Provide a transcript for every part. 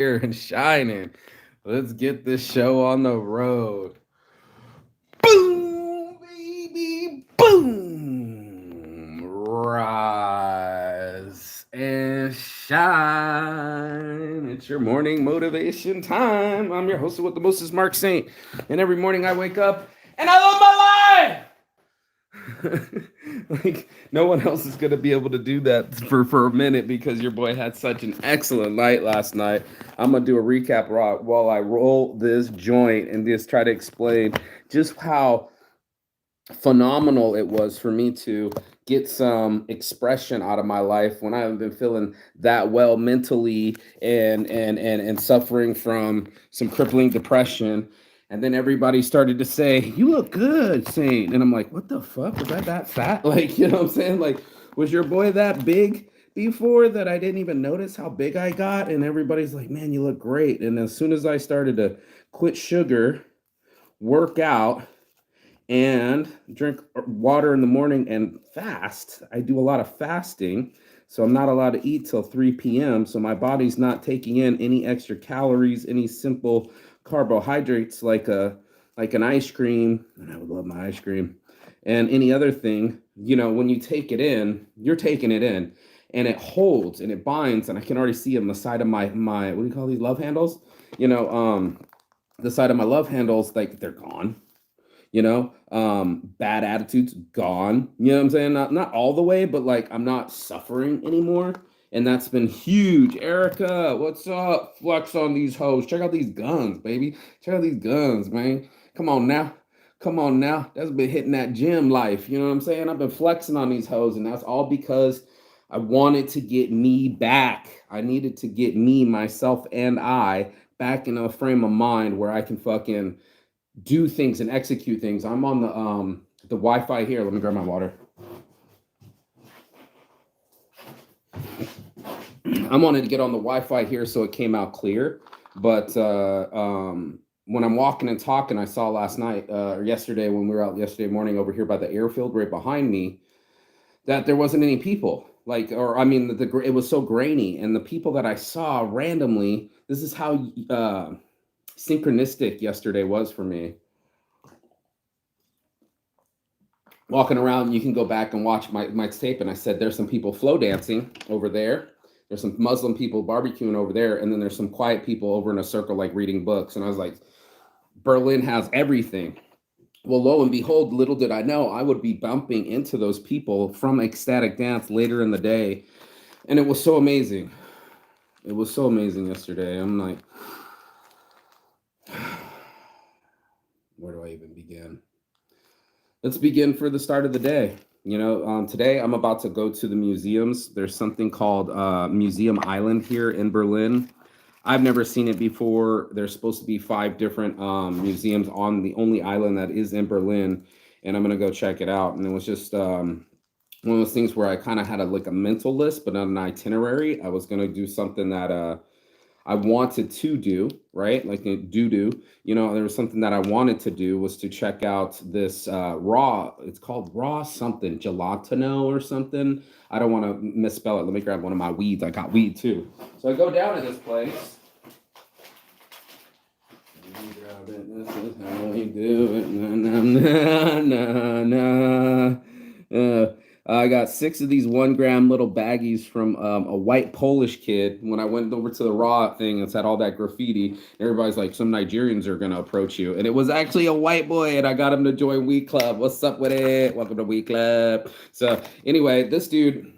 here and shining. Let's get this show on the road. Boom, baby, boom. Rise and shine. It's your morning motivation time. I'm your host with the mostest, Mark Saint. And every morning I wake up and I love my life. Like no one else is gonna be able to do that for a minute because your boy had such an excellent night last night. I'm gonna do a recap while I roll this joint and just try to explain just how phenomenal it was for me to get some expression out of my life when I haven't been feeling that well mentally and suffering from some crippling depression. And then everybody started to say, "You look good, Saint." And I'm like, "What the fuck? Was I that fat?" Like, you know what I'm saying? Like, was your boy that big before that I didn't even notice how big I got? And everybody's like, "Man, you look great." And as soon as I started to quit sugar, work out, and drink water in the morning and fast. I do a lot of fasting, so I'm not allowed to eat till 3 p.m. So my body's not taking in any extra calories, any simple carbohydrates like an ice cream. And I would love my ice cream and any other thing. You know, when you take it in, you're taking it in, and it holds and it binds. And I can already see on the side of my what do you call these love handles? You know, the side of my love handles, like they're gone. Bad attitudes gone. You know what I'm saying? Not all the way, but like I'm not suffering anymore. And that's been huge. Erica, what's up? Flex on these hoes. Check out these guns, baby. Check out these guns, man. Come on now. Come on now. That's been hitting that gym life. You know what I'm saying? I've been flexing on these hoes, and that's all because I wanted to get me back. I needed to get me, myself, and I back in a frame of mind where I can fucking do things and execute things. I'm on the Wi-Fi here. Let me grab my water. I wanted to get on the Wi-Fi here so it came out clear. But when I'm walking and talking, I saw last night or yesterday when we were out yesterday morning over here by the airfield right behind me that there wasn't any people. Like, or I mean, it was so grainy, and the people that I saw randomly. This is how synchronistic yesterday was for me. Walking around, you can go back and watch my tape, and I said there's some people flow dancing over there, there's some Muslim people barbecuing over there, and then there's some quiet people over in a circle like reading books. And I was like, Berlin has everything. Well, lo and behold, little did I know I would be bumping into those people from ecstatic dance later in the day. And it was so amazing. It was so amazing yesterday. I'm like, where do I even begin? Let's begin for the start of the day. Today I'm about to go to the museums. There's something called Museum Island here in Berlin. I've never seen it before. There's supposed to be 5 different museums on the only island that is in Berlin, and I'm gonna go check it out. And it was just one of those things where I kind of had like a mental list, but not an itinerary. I was gonna do something that I wanted to do, right? Like a do. There was something that I wanted to do was to check out this raw, it's called raw something, gelatino or something. I don't want to misspell it. Let me grab one of my weeds. I got weed too. So I go down to this place. Let me grab it. This is how we do it. Na, na, na, na. I got 6 of these 1 gram little baggies from a white Polish kid. When I went over to the raw thing, it's had all that graffiti. Everybody's like, some Nigerians are gonna approach you, and it was actually a white boy, and I got him to join Weed Club. What's up with it? Welcome to Weed Club. So anyway, this dude,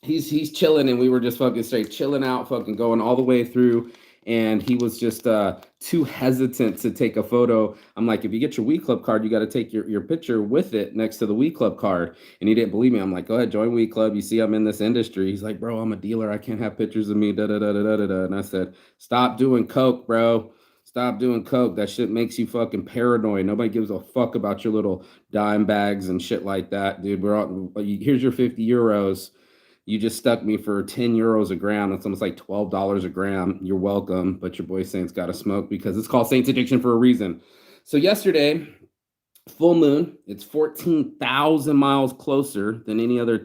he's chilling, and we were just fucking straight chilling out, fucking going all the way through. And he was just too hesitant to take a photo. I'm like, if you get your Weed Club card, you got to take your picture with it next to the Weed Club card. And he didn't believe me. I'm like, go ahead, join Weed Club. You see, I'm in this industry. He's like, bro, I'm a dealer. I can't have pictures of me. Da da da da da da. And I said, stop doing coke, bro. Stop doing coke. That shit makes you fucking paranoid. Nobody gives a fuck about your little dime bags and shit like that, dude. Here's your 50 euros. You just stuck me for 10 euros a gram. That's almost like $12 a gram. You're welcome. But your boy Saint's got to smoke because it's called Saint's Addiction for a reason. So yesterday, full moon. It's 14,000 miles closer than any other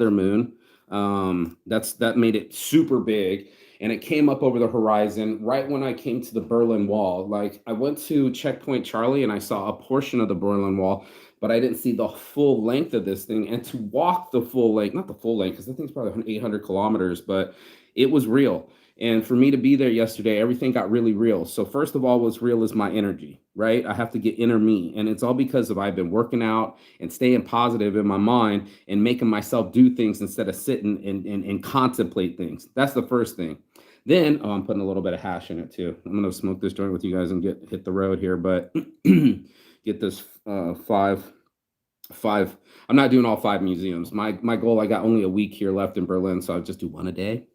moon. That made it super big. and it came up over the horizon right when I came to the Berlin Wall. Like I went to Checkpoint Charlie and I saw a portion of the Berlin Wall, but I didn't see the full length of this thing. And to walk the full length, not the full length, because I think it's probably 800 kilometers, but it was real. And for me to be there yesterday, everything got really real. So first of all, what's real is my energy, right? I have to get inner me. And it's all because of I've been working out and staying positive in my mind and making myself do things instead of sitting and contemplate things. That's the first thing. Then, oh, I'm putting a little bit of hash in it too. I'm gonna smoke this joint with you guys and hit the road here, but get this five. I'm not doing all five museums. My goal, I got only a week here left in Berlin, so I'll just do one a day,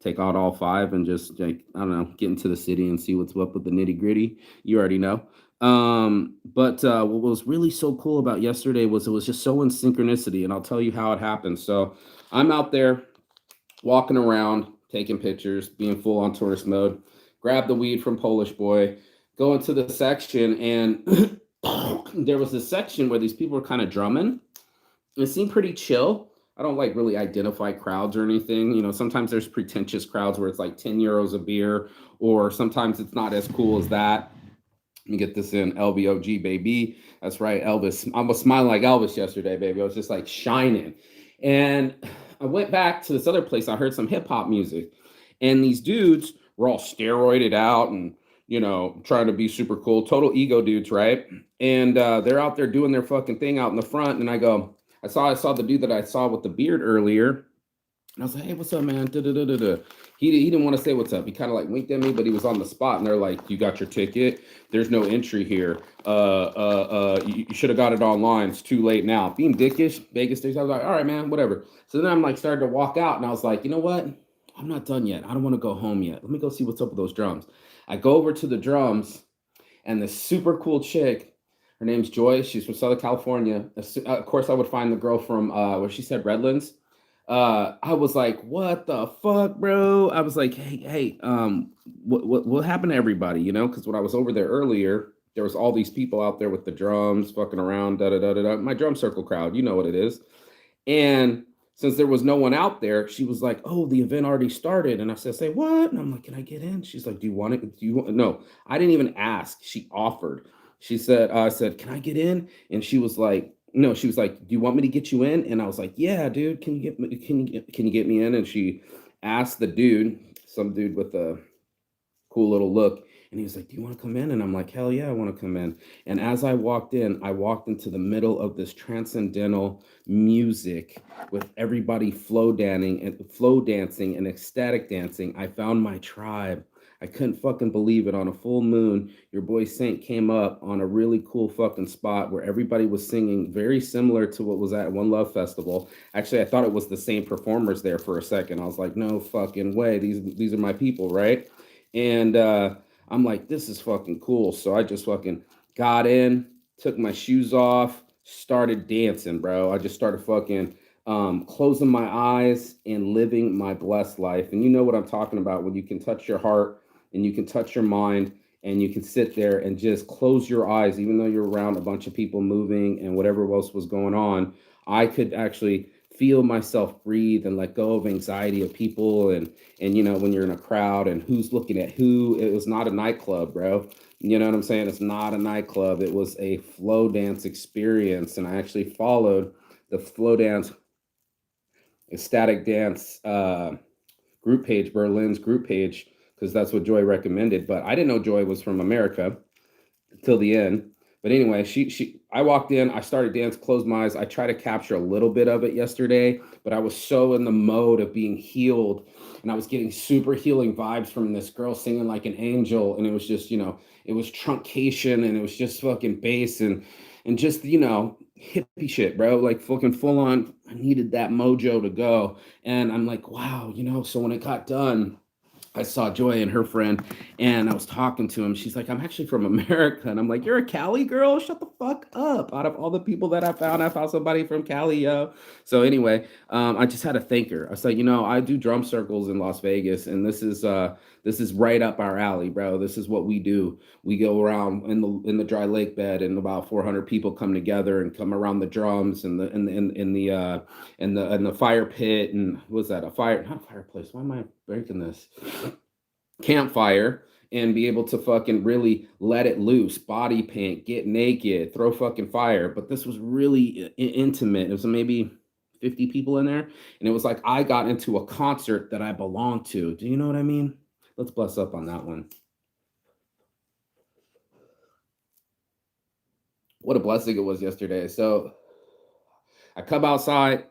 take out all five and just like I don't know, get into the city and see what's up with the nitty gritty. You already know. But what was really so cool about yesterday was it was just so in synchronicity, and I'll tell you how it happened. So I'm out there walking around, taking pictures, being full on tourist mode. Grab the weed from Polish boy, go into the section, and there was this section where these people were kind of drumming. It seemed pretty chill. I don't like really identify crowds or anything. You know, sometimes there's pretentious crowds where it's like 10 euros a beer, or sometimes it's not as cool as that. Let me get this in. LBOG, baby. That's right, Elvis. I was smiling like Elvis yesterday, baby. I was just like shining. And I went back to this other place. I heard some hip hop music. And these dudes were all steroided out and, you know, trying to be super cool. Total ego dudes, right? And they're out there doing their fucking thing out in the front. And I go, I saw the dude that I saw with the beard earlier. And I was like, hey, what's up, man? Da-da-da-da-da. He didn't want to say what's up. He kind of like winked at me, but he was on the spot. And they're like, you got your ticket? There's no entry here. You should have got it online. It's too late now. Being dickish, Vegas sticks. I was like, all right, man, whatever. So then I'm like started to walk out, and I was like, you know what? I'm not done yet. I don't want to go home yet. Let me go see what's up with those drums. I go over to the drums, and this super cool chick, her name's Joy. She's from Southern California. Of course, I would find the girl from where she said Redlands. I was like, what the fuck, bro? I was like, hey, what happened to everybody? You know, because when I was over there earlier, there was all these people out there with the drums, fucking around, da da da da da. My drum circle crowd, you know what it is. And since there was no one out there, she was like, "Oh, the event already started." And I said, "Say what?" And I'm like, "Can I get in?" She's like, "Do you want it? Do you want?" No, I didn't even ask. She offered. She said, "I said, can I get in?" And she was like, "No." She was like, "Do you want me to get you in?" And I was like, "Yeah, dude. Can you get me in?" And she asked the dude, some dude with a cool little look. And he was like, "Do you want to come in?" And I'm like, "Hell yeah, I want to come in." And as I walked in, I walked into the middle of this transcendental music with everybody flow dancing and ecstatic dancing. I found my tribe. I couldn't fucking believe it. On a full moon, your boy Saint came up on a really cool fucking spot where everybody was singing very similar to what was at One Love Festival. Actually, I thought it was the same performers there for a second. I was like, no fucking way. These are my people, right? And I'm like, this is fucking cool. So I just fucking got in, took my shoes off, started dancing, bro. I just started fucking closing my eyes and living my blessed life. And you know what I'm talking about when you can touch your heart and you can touch your mind and you can sit there and just close your eyes, even though you're around a bunch of people moving and whatever else was going on. I could actually feel myself breathe and let go of anxiety of people and you know when you're in a crowd and who's looking at who. It was not a nightclub, bro. You know what I'm saying? It's not a nightclub. It was a flow dance experience, and I actually followed the flow dance ecstatic dance group page, Berlin's group page, because that's what Joy recommended. But I didn't know Joy was from America till the end. But anyway, I walked in, I started dance, closed my eyes. I tried to capture a little bit of it yesterday, but I was so in the mode of being healed, and I was getting super healing vibes from this girl singing like an angel, and it was just, you know, it was truncation, and it was just fucking bass and just, you know, hippie shit, bro. Like fucking full on. I needed that mojo to go, and I'm like, wow, you know. So when it got done, I saw Joy and her friend, and I was talking to him. She's like, I'm actually from America. And I'm like, you're a Cali girl? Shut the fuck up. Out of all the people that I found somebody from Cali, yo. So anyway, I just had to thank her. I was like, you know, I do drum circles in Las Vegas, and this is right up our alley, bro. This is what we do. We go around in the dry lake bed, and about 400 people come together and come around the drums and the in the fire pit. And what was that, a fire, not a fireplace? Why am I breaking this campfire and be able to fucking really let it loose, body paint, get naked, throw fucking fire. But this was really intimate. It was maybe 50 people in there. And it was like I got into a concert that I belonged to. Do you know what I mean? Let's bless up on that one. What a blessing it was yesterday. So I come outside,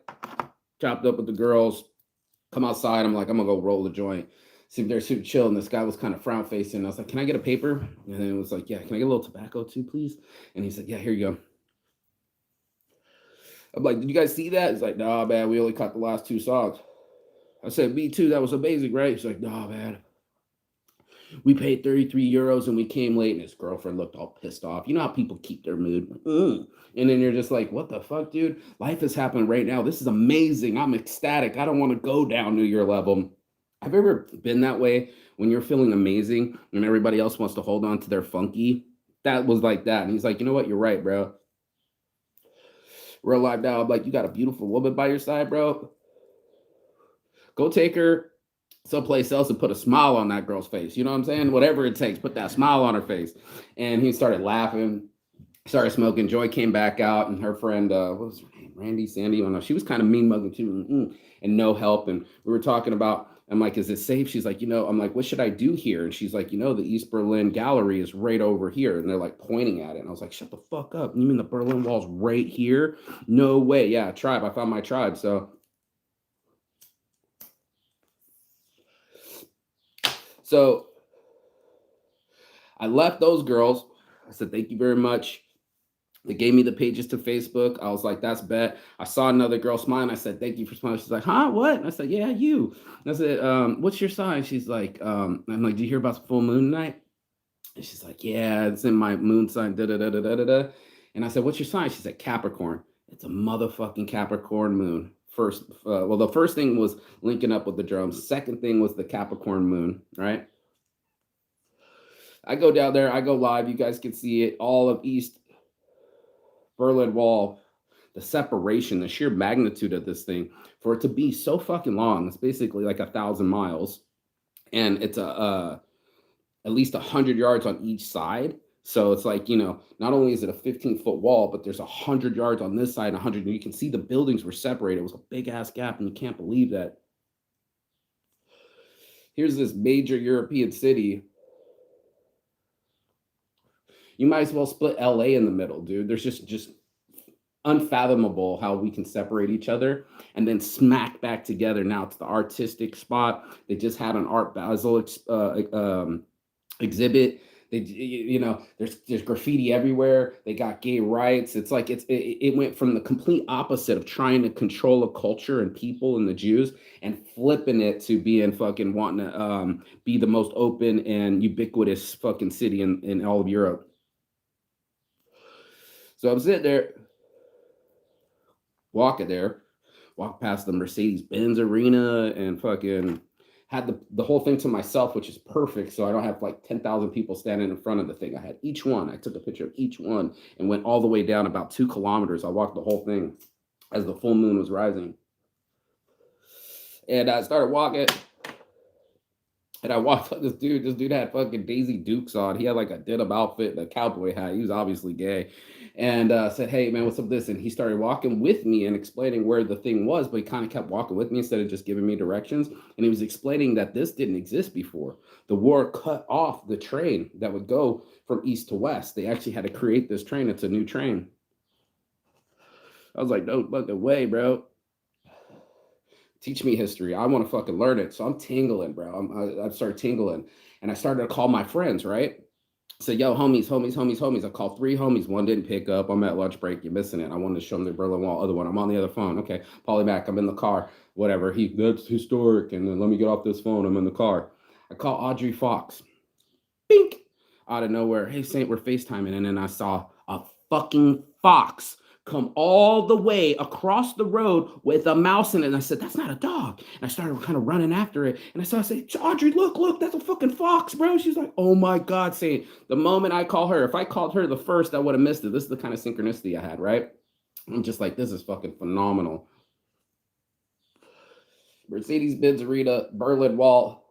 chopped up with the girls, come outside. I'm like, I'm gonna go roll the joint. See if they're super chill. And this guy was kind of frown facing. I was like, can I get a paper? And then it was like, yeah, can I get a little tobacco too, please? And he's like, yeah, here you go. I'm like, did you guys see that? He's like, nah, man, we only caught the last two songs. I said, me too. That was amazing, right? He's like, nah, man. We paid 33 euros and we came late. And his girlfriend looked all pissed off. You know how people keep their mood. And then you're just like, what the fuck, dude? Life is happening right now. This is amazing. I'm ecstatic. I don't want to go down to your level. Have you ever been that way when you're feeling amazing and everybody else wants to hold on to their funky? That was like that. And he's like, you know what? You're right, bro. We're alive now. I'm like, you got a beautiful woman by your side, bro. Go take her someplace else and put a smile on that girl's face. You know what I'm saying? Whatever it takes, put that smile on her face. And he started laughing, started smoking. Joy came back out, and her friend, what was her name? Randy, Sandy, I don't know. She was kind of mean mugging too, and no help. And we were talking about, I'm like, is it safe? She's like, I'm like, what should I do here? And she's like, the East Berlin Gallery is right over here. And they're like pointing at it. And I was like, shut the fuck up. You mean the Berlin Wall's right here? No way. Yeah, tribe. I found my tribe. So I left those girls. I said, thank you very much. They gave me the pages to Facebook. I was like, that's bet. I saw another girl smiling. I said, thank you for smiling. She's like, huh, what? And I said, yeah, you. And I said, what's your sign? She's like, I'm like, do you hear about the full moon night? And she's like, yeah, it's in my moon sign, da da da da da da. And I said, what's your sign? She said, Capricorn. It's a motherfucking Capricorn moon. The first thing was linking up with the drums. Second thing was the Capricorn moon, right? I go down there, I go live. You guys can see it. All of East Berlin Wall, the separation, the sheer magnitude of this thing, for it to be so fucking long. It's basically like 1,000 miles, and it's at least 100 yards on each side. So it's like, not only is it a 15-foot wall, but there's 100 yards on this side and 100. And you can see the buildings were separated. It was a big ass gap, and you can't believe that. Here's this major European city. You might as well split LA in the middle, dude. There's just unfathomable how we can separate each other and then smack back together. Now it's the artistic spot. They just had an Art Basel exhibit. There's graffiti everywhere. They got gay rights. It's like it went from the complete opposite of trying to control a culture and people and the Jews and flipping it to being fucking wanting to be the most open and ubiquitous fucking city in all of Europe. So I'm sitting there, walk past the Mercedes-Benz arena and fucking had the whole thing to myself, which is perfect. So I don't have like 10,000 people standing in front of the thing. I had each one. I took a picture of each one and went all the way down about 2 kilometers. I walked the whole thing as the full moon was rising. And I started walking. And I walked up this dude. This dude had fucking Daisy Dukes on. He had like a denim outfit and a cowboy hat. He was obviously gay. And said, hey, man, what's up with this? And he started walking with me and explaining where the thing was, but he kind of kept walking with me instead of just giving me directions. And he was explaining that this didn't exist before. The war cut off the train that would go from east to west. They actually had to create this train. It's a new train. I was like, no fucking way, bro. Teach me history. I want to fucking learn it. So I'm tingling, bro. I started tingling. And I started to call my friends, right? So, yo, homies. I called 3 homies. One didn't pick up. I'm at lunch break. You're missing it. I wanted to show them the Berlin Wall. Other one, I'm on the other phone. Okay, Paulie back. I'm in the car. Whatever. That's historic. And then let me get off this phone. I'm in the car. I call Audrey Fox. Bink. Out of nowhere. Hey, Saint, we're FaceTiming. And then I saw a fucking fox come all the way across the road with a mouse in it. And I said, that's not a dog. And I started kind of running after it. And I said, Audrey, look, that's a fucking fox, bro. She's like, oh my God, saying the moment I call her, if I called her the first, I would have missed it. This is the kind of synchronicity I had, right? I'm just like, this is fucking phenomenal. Mercedes-Benz Arena, Berlin Wall,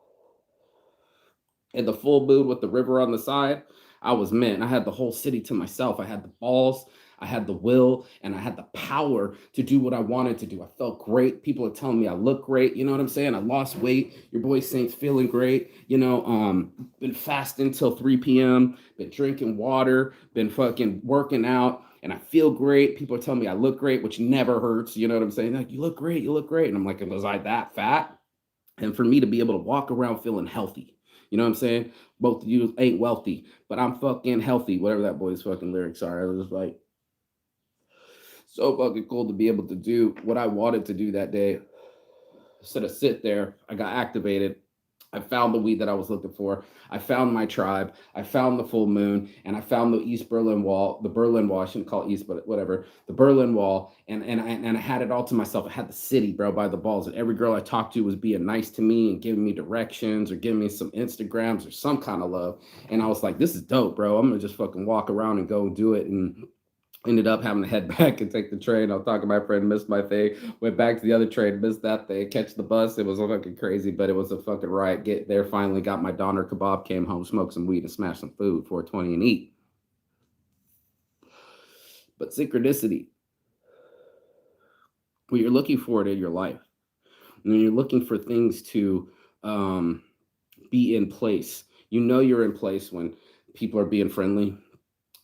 and the full moon with the river on the side, I was meant. I had the whole city to myself. I had the balls, I had the will, and I had the power to do what I wanted to do. I felt great. People are telling me I look great. You know what I'm saying? I lost weight. Your boy Saint's feeling great. Been fasting till 3 p.m. Been drinking water. Been fucking working out. And I feel great. People are telling me I look great, which never hurts. You know what I'm saying? Like, you look great. You look great. And I'm like, was I that fat? And for me to be able to walk around feeling healthy, you know what I'm saying? Both of you ain't wealthy, but I'm fucking healthy, whatever that boy's fucking lyrics are. I was just like, so fucking cool to be able to do what I wanted to do that day. Instead of sit there, I got activated. I found the weed that I was looking for. I found my tribe. I found the full moon, and I found the East Berlin Wall, the Berlin Wall. I shouldn't call it East, but whatever, the Berlin Wall. And I had it all to myself. I had the city, bro, by the balls. And every girl I talked to was being nice to me and giving me directions or giving me some Instagrams or some kind of love. And I was like, this is dope, bro. I'm gonna just fucking walk around and go do it. And ended up having to head back and take the train. I was talking to my friend, missed my thing, went back to the other train, missed that thing, catch the bus. It was fucking crazy, but it was a fucking riot. Get there, finally got my doner kebab, came home, smoked some weed, and smashed some food, 420 and eat. But synchronicity, when you're looking for it in your life, when you're looking for things to be in place, you know you're in place when people are being friendly.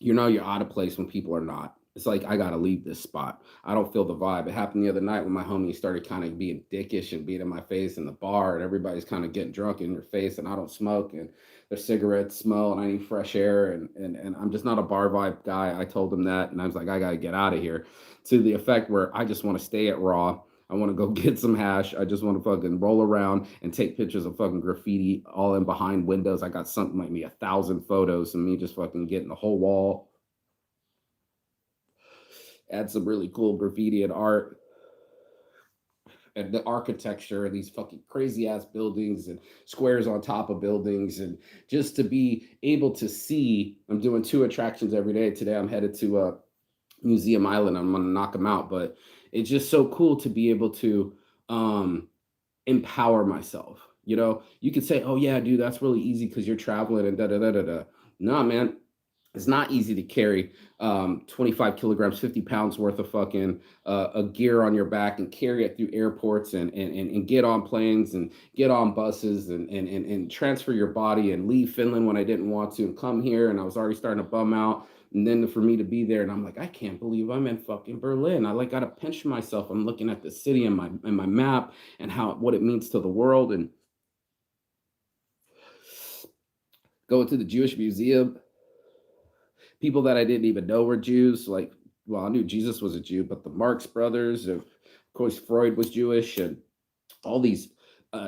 You know you're out of place when people are not. It's like, I gotta leave this spot. I don't feel the vibe. It happened the other night when my homie started kind of being dickish and being in my face in the bar, and everybody's kind of getting drunk in your face, and I don't smoke, and their cigarettes smell, and I need fresh air, and I'm just not a bar vibe guy. I told him that, and I was like, I gotta get out of here. To the effect where I just want to stay at Raw. I want to go get some hash. I just want to fucking roll around and take pictures of fucking graffiti all in behind windows. I got something like me 1,000 photos of me just fucking getting the whole wall, add some really cool graffiti and art and the architecture and these fucking crazy ass buildings and squares on top of buildings, and just to be able to see. I'm doing 2 attractions every day. Today I'm headed to Museum Island. I'm gonna knock them out, but it's just so cool to be able to um empower myself. You could say, oh yeah, dude, that's really easy because you're traveling and da da da da da. No, man, it's not easy to carry 25 kilograms, 50 pounds worth of fucking a gear on your back and carry it through airports and get on planes and get on buses and transfer your body and leave Finland when I didn't want to and come here, and I was already starting to bum out. And then for me to be there, and I'm like, I can't believe I'm in fucking Berlin. I like gotta pinch myself. I'm looking at the city and my map and how what it means to the world, and going to the Jewish museum, people that I didn't even know were Jews. Like, well, I knew Jesus was a Jew, but the Marx brothers, of course, Freud was Jewish, and all these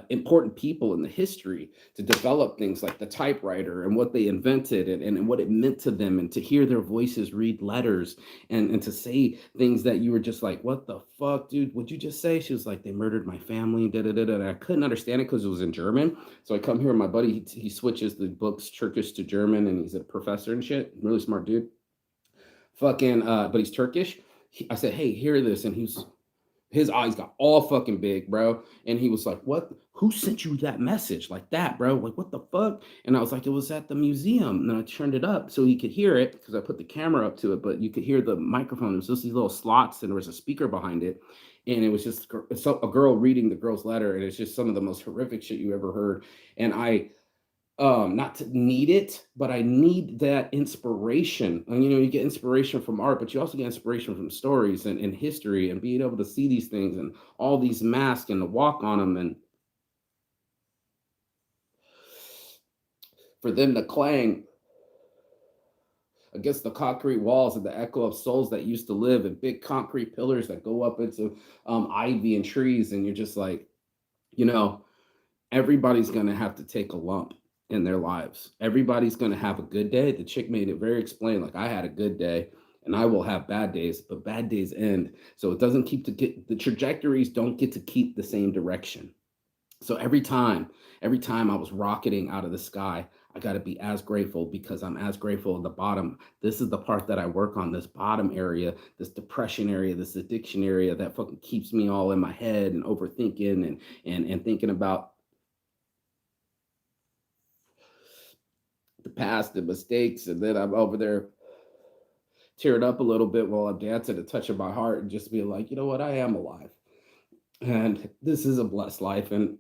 important people in the history to develop things like the typewriter and what they invented, and what it meant to them, and to hear their voices read letters, and to say things that you were just like, what the fuck, dude? What'd you just say? She was like, they murdered my family, da da da da. And I couldn't understand it because it was in German. So I come here, and my buddy, he switches the books Turkish to German, and he's a professor and shit, really smart dude. Fucking, but he's Turkish. I said, hey, hear this, and his eyes got all fucking big, bro. And he was like, what? Who sent you that message like that, bro? Like, what the fuck? And I was like, it was at the museum. And then I turned it up so he could hear it because I put the camera up to it, but you could hear the microphone. It was just these little slots, and there was a speaker behind it. And it was just a girl reading the girl's letter. And it's just some of the most horrific shit you ever heard. And I, not to need it, but I need that inspiration. And you get inspiration from art, but you also get inspiration from stories and history, and being able to see these things and all these masks and to walk on them, and for them to clang against the concrete walls and the echo of souls that used to live, and big concrete pillars that go up into ivy and trees. And you're just like, you know everybody's going to have to take a lump in their lives. Everybody's going to have a good day. The chick made it very explain, like, I had a good day and I will have bad days, but bad days end. So it doesn't keep to get the trajectories don't get to keep the same direction. So every time I was rocketing out of the sky, I got to be as grateful because I'm as grateful at the bottom. This is the part that I work on, this bottom area, this depression area, this addiction area that fucking keeps me all in my head and overthinking and thinking about the past and mistakes. And then I'm over there tearing up a little bit while I'm dancing and touching my heart and just being like, you know what, I am alive. And this is a blessed life. And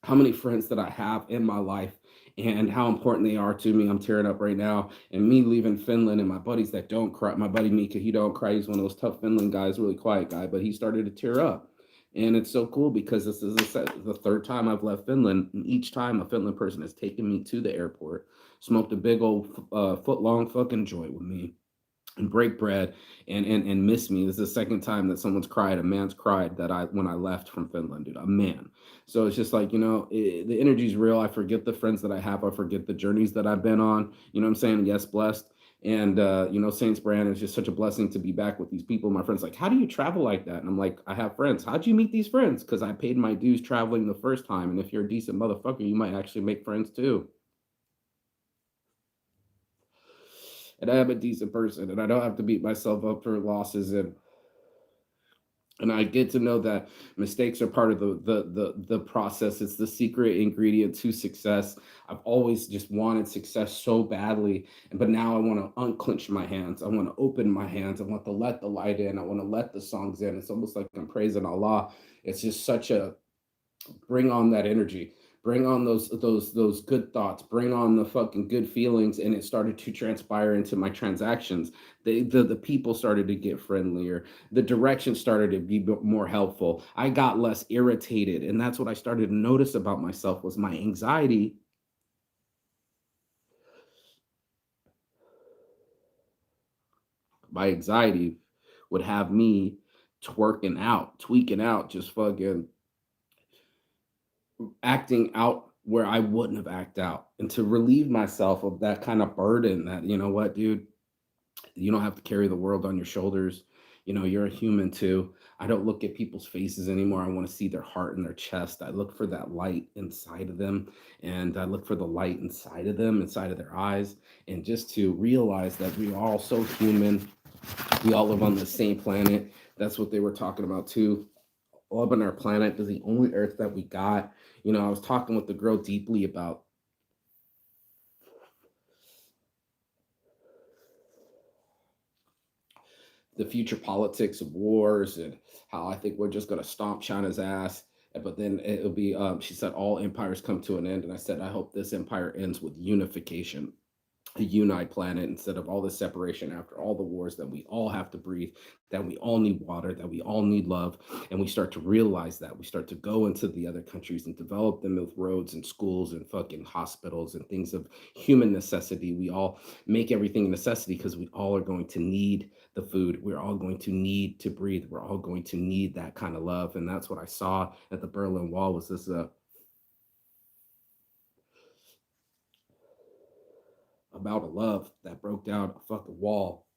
how many friends that I have in my life and how important they are to me. I'm tearing up right now. And me leaving Finland and my buddies that don't cry. My buddy Mika, he don't cry. He's one of those tough Finland guys, really quiet guy, but he started to tear up. And it's so cool because this is the third time I've left Finland. And each time a Finland person has taken me to the airport, smoked a big old foot long fucking joint with me and break bread and miss me. This is the second time that someone's cried, a man's cried that I when I left from Finland, dude, a man. So it's just like, the energy's real. I forget the friends that I have. I forget the journeys that I've been on. You know what I'm saying? Yes, blessed. And Saints Brand is just such a blessing to be back with these people. My friends like, how do you travel like that? And I'm like, I have friends. How'd you meet these friends? Because I paid my dues traveling the first time. And if you're a decent motherfucker, you might actually make friends too. And I am a decent person, and I don't have to beat myself up for losses, and I get to know that mistakes are part of the process. It's the secret ingredient to success. I've always just wanted success so badly, but now I want to unclench my hands. I want to open my hands. I want to let the light in. I want to let the songs in. It's almost like I'm praising Allah. It's just such a bring on that energy, bring on those good thoughts, bring on the fucking good feelings. And it started to transpire into my transactions. The people started to get friendlier, the direction started to be more helpful, I got less irritated. And that's what I started to notice about myself was my anxiety would have me twerking out, tweaking out, just fucking acting out where I wouldn't have act out, and to relieve myself of that kind of burden that, you know what, dude, you don't have to carry the world on your shoulders. You're a human too. I don't look at people's faces anymore. I want to see their heart and their chest. I look for that light inside of them, and I look for the light inside of them, inside of their eyes, and just to realize that we are all so human. We all live on the same planet. That's what they were talking about too. Love on our planet is the only earth that we got. I was talking with the girl deeply about the future politics of wars and how I think we're just going to stomp China's ass. But then it'll be, she said, all empires come to an end. And I said, I hope this empire ends with unification, a unite planet instead of all the separation after all the wars that we all have to breathe, that we all need water, that we all need love. And we start to realize that we start to go into the other countries and develop them with roads and schools and fucking hospitals and things of human necessity. We all make everything a necessity because we all are going to need the food. We're all going to need to breathe. We're all going to need that kind of love. And that's what I saw at the Berlin Wall was this about a love that broke down a fucking wall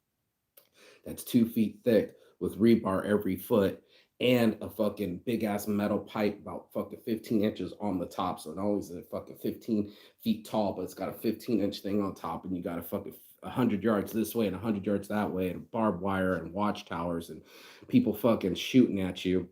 that's 2 feet thick with rebar every foot and a fucking big ass metal pipe about fucking 15 inches on the top. So not only is it fucking 15 feet tall, but it's got a 15-inch thing on top, and you got a fucking 100 yards this way and 100 yards that way, and barbed wire and watchtowers and people fucking shooting at you,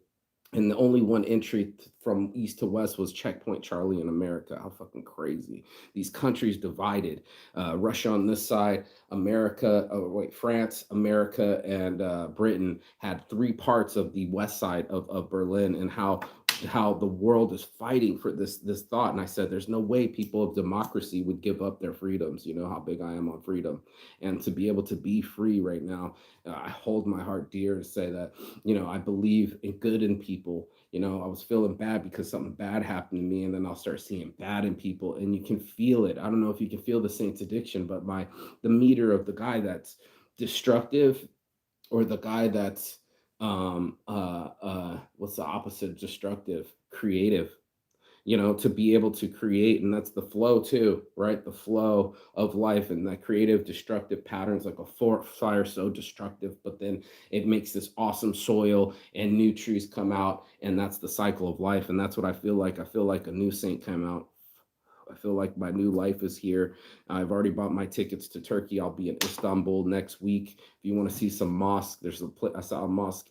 and the only one entry from east to west was Checkpoint Charlie in America. How fucking crazy! These countries divided. Russia on this side, France, America, and Britain had three parts of the west side of Berlin, and how the world is fighting for this thought. And I said, there's no way people of democracy would give up their freedoms. You know how big I am on freedom, and to be able to be free right now, I hold my heart dear to say that, I believe in good in people. I was feeling bad because something bad happened to me, and then I'll start seeing bad in people, and you can feel it. I don't know if you can feel the Saints addiction, but the meter of the guy that's destructive or the guy that's what's the opposite of destructive? Creative, to be able to create. And that's the flow too, right? The flow of life, and that creative destructive patterns, like a forest fire, so destructive, but then it makes this awesome soil and new trees come out, and that's the cycle of life. And that's what I feel like. I feel like a new saint came out. I feel like my new life is here. I've already bought my tickets to Turkey. I'll be in Istanbul next week. If you want to see some mosque, I saw a mosque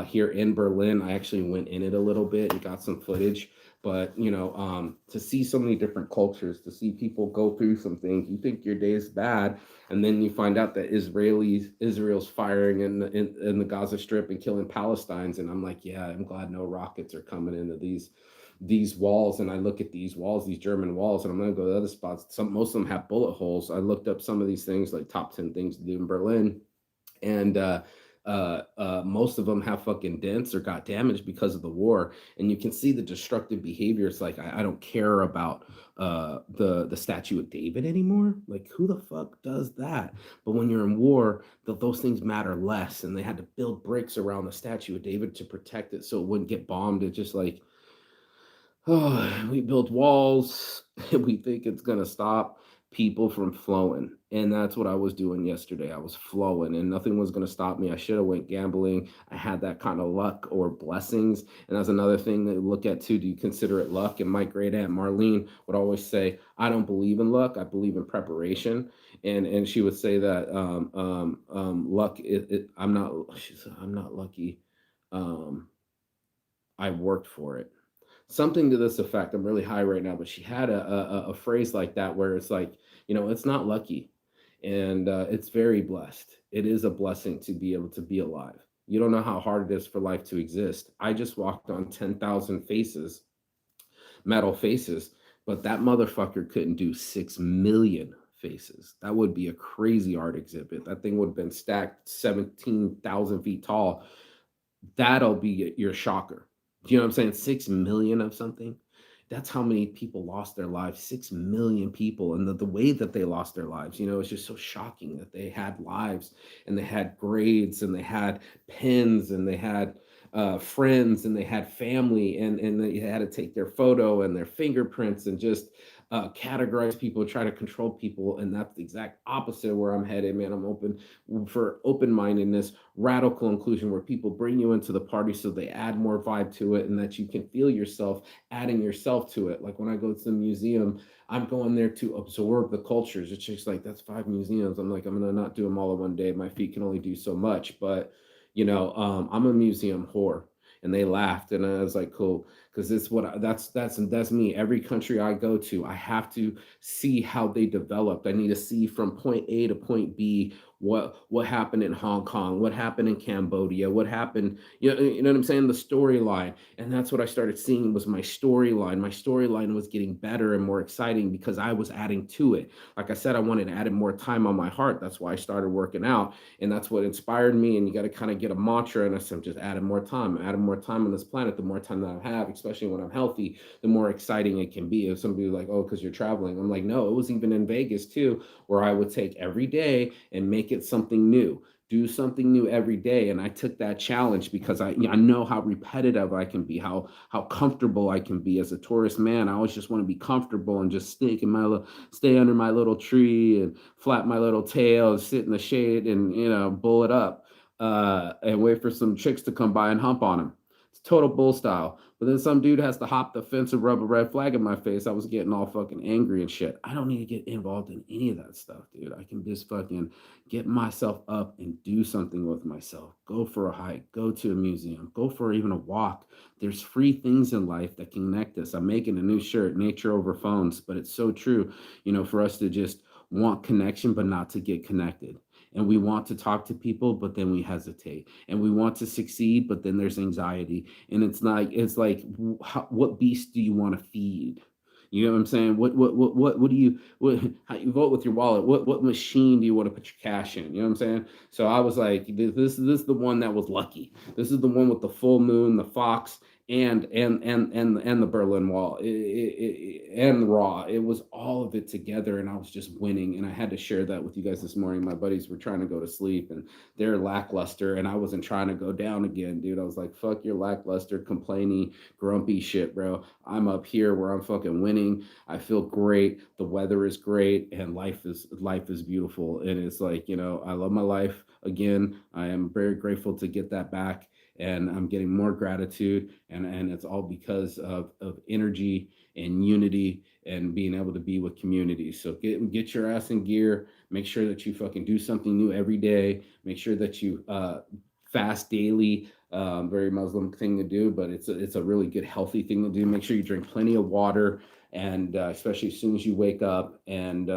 here in Berlin. I actually went in it a little bit and got some footage. But to see so many different cultures, to see people go through some things, you think your day is bad, and then you find out that Israel's firing in the Gaza Strip and killing Palestinians, and I'm like, yeah, I'm glad no rockets are coming into these walls. And I look at these walls, these German walls, and I'm gonna go to other spots. Most of them have bullet holes. I looked up some of these things, like top 10 things to do in Berlin, and most of them have fucking dents or got damaged because of the war. And you can see the destructive behavior. It's like I don't care about the statue of David anymore. Like, who the fuck does that? But when you're in war, those things matter less, and they had to build bricks around the statue of David to protect it so it wouldn't get bombed. It's just like, oh, we build walls and we think it's gonna stop people from flowing. And that's what I was doing yesterday. I was flowing and nothing was gonna stop me. I should have went gambling. I had that kind of luck or blessings. And that's another thing that you look at too. Do you consider it luck? And my great aunt Marlene would always say, I don't believe in luck, I believe in preparation. And she would say that luck I'm not she said, I'm not lucky. Um I worked for it, something to this effect. I'm really high right now, but she had a phrase like that where it's like, it's not lucky, and it's very blessed. It is a blessing to be able to be alive. You don't know how hard it is for life to exist. I just walked on 10,000 faces, metal faces, but that motherfucker couldn't do 6 million faces. That would be a crazy art exhibit. That thing would have been stacked 17,000 feet tall. That'll be your shocker. Do you know what I'm saying? 6 million of something. That's how many people lost their lives. 6 million people. And the way that they lost their lives, it's just so shocking that they had lives and they had grades and they had pens and they had friends and they had family, and they had to take their photo and their fingerprints and just categorize people, try to control people. And that's the exact opposite of where I'm headed, man. I'm open for open-mindedness, radical inclusion, where people bring you into the party so they add more vibe to it and that you can feel yourself adding yourself to it. Like when I go to the museum, I'm going there to absorb the cultures. It's just like, that's 5 museums. I'm like, I'm gonna not do them all in one day. My feet can only do so much. But I'm a museum whore. And they laughed, and I was like, cool, because it's that's me. Every country I go to, I have to see how they developed. I need to see from point A to point B what happened in Hong Kong, what happened in Cambodia, what happened, you know what I'm saying? The storyline. And that's what I started seeing was my storyline. My storyline was getting better and more exciting because I was adding to it. Like I said, I wanted to add more time on my heart. That's why I started working out. And that's what inspired me. And you got to kind of get a mantra. And I said, I'm just adding more time on this planet. The more time that I have, especially when I'm healthy, the more exciting it can be. If somebody like, oh, because you're traveling, I'm like, no, it was even in Vegas too, where I would take every day and make it something new. Do something new every day. And I took that challenge because I know how repetitive I can be, how comfortable I can be as a tourist man. I always just want to be comfortable and just stay under my little tree and flap my little tail and sit in the shade and bull it up and wait for some chicks to come by and hump on him. It's total bull style. But then some dude has to hop the fence and rub a red flag in my face. I was getting all fucking angry and shit. I don't need to get involved in any of that stuff, dude. I can just fucking get myself up and do something with myself. Go for a hike, go to a museum, go for even a walk. There's free things in life that connect us. I'm making a new shirt, nature over phones, but it's so true, for us to just want connection, but not to get connected. And we want to talk to people, but then we hesitate. And we want to succeed, but then there's anxiety. And it's like, what beast do you want to feed? You know what I'm saying? What do you how you vote with your wallet? What machine do you want to put your cash in? You know what I'm saying? So I was like, this is the one that was lucky. This is the one with the full moon, the fox, and the Berlin Wall, and the Raw. It was all of it together, and I was just winning. And I had to share that with you guys this morning. My buddies were trying to go to sleep, and they're lackluster, and I wasn't trying to go down again, dude. I was like, fuck your lackluster, complaining, grumpy shit, bro. I'm up here where I'm fucking winning. I feel great. The weather is great, and life is beautiful. And it's like, I love my life again. I am very grateful to get that back, and I'm getting more gratitude, and it's all because of energy and unity and being able to be with community. So get your ass in gear. Make sure that you fucking do something new every day. Make sure that you fast daily. Very Muslim thing to do, but it's a really good healthy thing to do. Make sure you drink plenty of water, and especially as soon as you wake up, and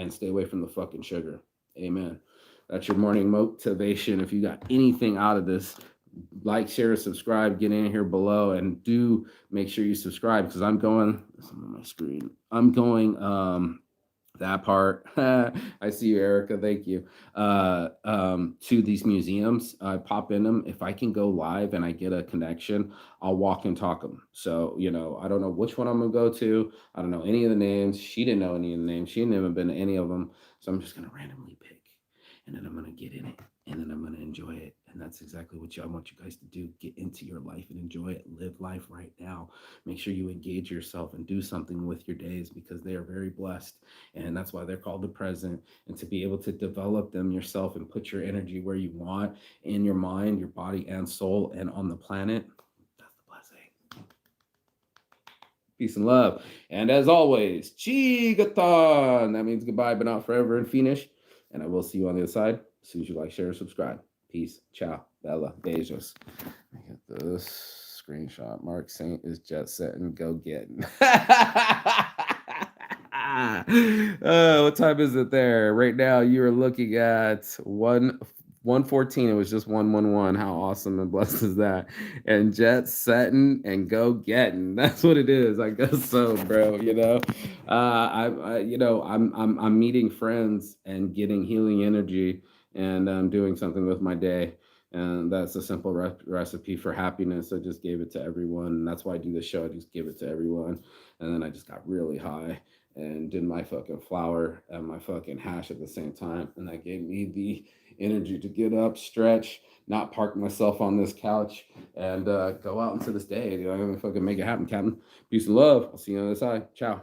stay away from the fucking sugar. Amen. That's your morning motivation. If you got anything out of this, like, share, subscribe, get in here below, and do make sure you subscribe because I'm going. This is on my screen. I'm going. That part. I see you, Erica. Thank you. To these museums, I pop in them. If I can go live and I get a connection, I'll walk and talk them. So, I don't know which one I'm gonna go to. I don't know any of the names. She didn't know any of the names. She hadn't even been to any of them. So I'm just gonna randomly pick, and then I'm gonna get in it, and then I'm gonna enjoy it. And that's exactly what I want you guys to do. Get into your life and enjoy it. Live life right now. Make sure you engage yourself and do something with your days because they are very blessed. And that's why they're called the present. And to be able to develop them yourself and put your energy where you want in your mind, your body, and soul, and on the planet, that's the blessing. Peace and love. And as always, Chigathon. That means goodbye, but not forever and finish. And I will see you on the other side as soon as you like, share, and subscribe. Peace. Ciao. Bella. Beijos. Get this screenshot. Mark Saint is jet setting. Go getting. What time is it there? Right now, you are looking at 1:14. It was just 1:11. How awesome and blessed is that? And jet setting and go getting. That's what it is. I guess so, bro. I'm meeting friends and getting healing energy, and I'm doing something with my day. And that's a simple recipe for happiness. I just gave it to everyone. And that's why I do the show. I just give it to everyone. And then I just got really high and did my fucking flour and my fucking hash at the same time. And that gave me the energy to get up, stretch, not park myself on this couch, and go out into this day. I'm gonna fucking make it happen, Captain. Peace and love. I'll see you on the other side. Ciao.